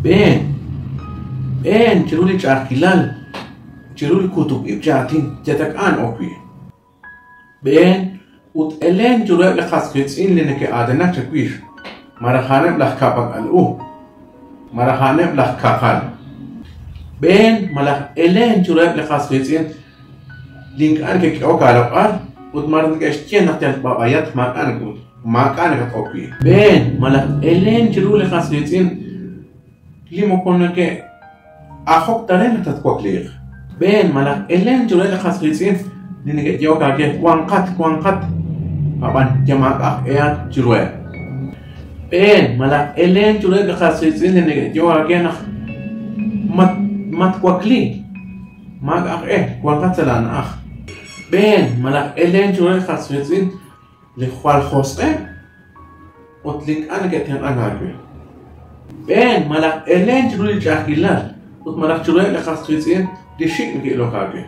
بين ترولي جاكيلال ترولي كتب إبجاتين جاتك آن أوكي بين وتألين جراب لخاص كتسين لنك آدنا تكويش مرخانب لخ كابك الأو مرخانب لخ كاقال بين ملخ ألين جراب لخاص كتسين لينك أنك أوكا لقال وتمرن كأشتين نختل بابايات ما كانك أوكي بين ملخ ألين جراب لخاص كتسين لما كونك أخوك ترين تتكوك ليغ بين ملخ ألين جراب لخاص كتسين لنك يوكا كي كوانقات أبان جماعك أخيات جروه بين ملخ ألين جراب لخاص كتسين لنك يوكا كي نخ مات كوكلي ماك أخ كوانقات سلان أخ بين ملخ ألين جراب لخاص كتسين لخوال خوصة وتلك أنا كتهم أنا أقول بين ملخ ألين جراب جاكيلال وتملخ جراب لخاص كتسين لشيك نكي لوكاكي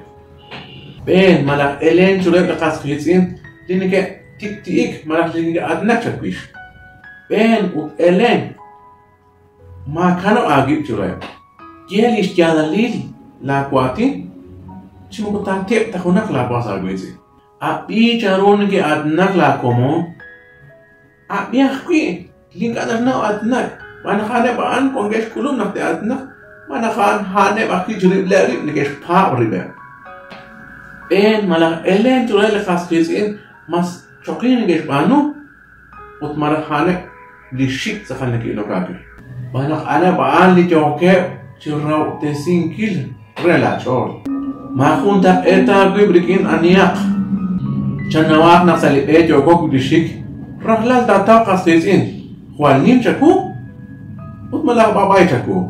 بين ملخ ألين جراب لخاص كتسين لنك تيك ملخ لنك أدنك تكويش بين وألين ما كانوا أجيب جراب جيليش جالاليل لاكواتي شو كنت تخونك لا باسا غويزي أبي جارون كي أدنك لا كومو أبي أخوي لينك أدنك أدنك وأنا خانة بان كونجش كلهم نفط أدنك وأنا خان هانة أخي جريب لاري نكش باب ريبه بين ملخ ألين جراب لخاص كتسين مس شقين نكش بانو وتمر خانة لشيك سخن نكي لوكاكي أنا بان لجوكه شراو تسين كيل رلا شور ما خون تاب إتا بيبركين أنياق شنواق نقصالي إيجو كوكو دشيك رحلال تاتاو قصيزين خوالنين شكو وتملاق باباي شكو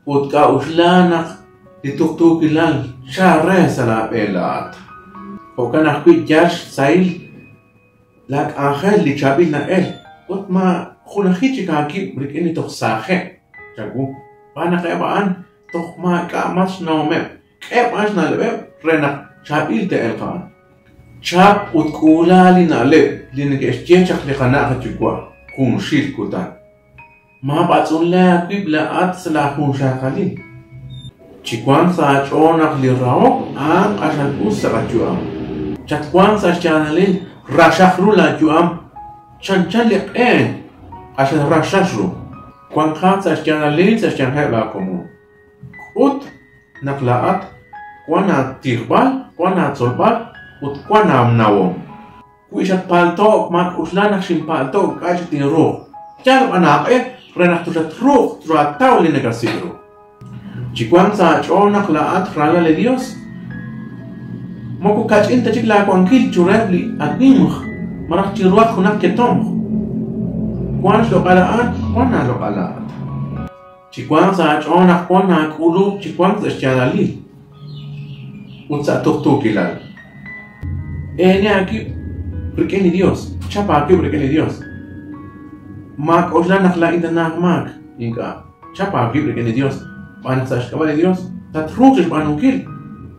وتكا أشلانق لتوكتوك لال شارع سلاب إيلات وكان أخوي جاش سايل لك آخر لشابيلنا إيل وتما خونخيشي كاكي بركيني تخساخي شكو أنا كأبان توك ما كأماش نومه كأباش نالبه رنا شابيل تألقان شاب وتقولا لنالب لنكشجيش شخلي خناقة جوا خون شيل كوتان ما باتون لا بيبلا أتصلا خون شاخلين شكوان ساچون أخلي راو آم عشان أوسا جوام شكوان ساچانلين راشخرو لا جوام شان لقين عشان راششرو كوان خات ساچانلين ساچان هلا كومو كوت نقلاات كوانا تيغبال كوانا تصلبال وتكوانا مناوم كويشات بالتو ماك أشلانك شين بالتو كاجت تيروح جالب أنا رنح تروح تراتاو لنكاسيرو جيكوان ساچون نقلاات رala لديوس موكو كاج انت جيك لا كوانكيل جورابلي أدميمخ مرح تيروات خناك كتومخ كوانش لو قلقات كوانا لو قلقات جيكوان ساچون نقوانا كولو جيكوان ساچانالي وتسا توكتوكي لال aquí porque ni Dios chapa aquí porque ni Dios mak oslan nakhla inda nak mak inka chapa aquí porque ni Dios van sa shkabal Dios ta truches banunkil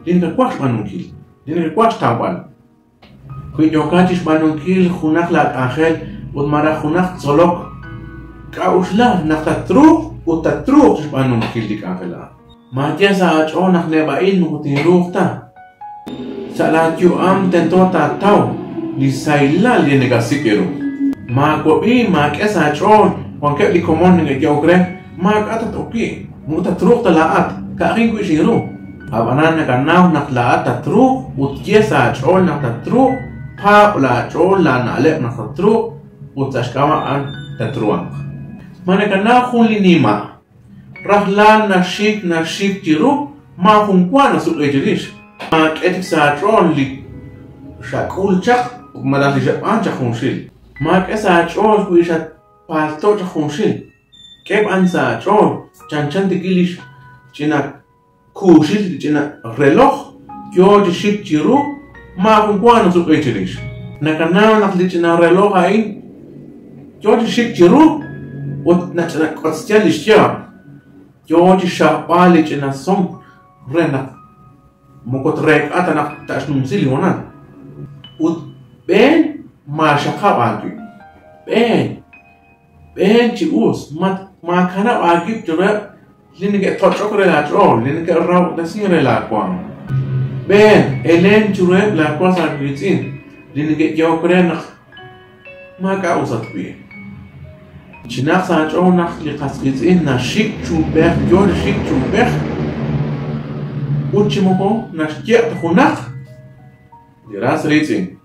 linka kwash banunkil linka kwash tawal kui jokatish banunkil khunak la angel ud mara khunak zolok ka osla nakhta tru ud ta truches banunkil dik angela ma jesa achon nakhle ba in mutinrukhta salat yu am tento tatau li saila li negasikero ma ko bi ma kesa chon wan ke li komon nge jogre ma ka toki mu ta truk talaat ka rin ku shiru abanan ka naw naklaat ta truk ut kesa chon na ta truk pa la chon la na le na ta truk ut tashkama an ta truang mane ka na khun li nima rahlan na shik jiru ma khun kwana su ejirish ما كأتك ساعترون لي شاكول شخ ومدافع جبان شخونشيل ما كأساعترون كويشات بالتو شخونشيل كيف أن ساعترون جان تقيليش جنا كوشيل جنا ريلوخ جوج شيك جيرو ما كنقوانا سوق ايجريش نكنا نخلي جنا ريلوخ هاي جوج شيك جيرو ونحن كتستياليش جا جوج شابالي جنا سوم رنا ممكن تريك أنا تأشنو مسيلي هنا وبين ما شقاب عندي بين تيوس ما كان أجيب جرا لنك تطشق رلاجو لنك الراو تسين رلاقوان بين إلين جروب لاقوا ساربيتين لنك يوكرنخ ما كاوزت بيه جناح سانجو نخ لقاسقيتين نشيك جوبخ يور شيك جوبخ وتشمكو نشجع تخونخ دراس ريتين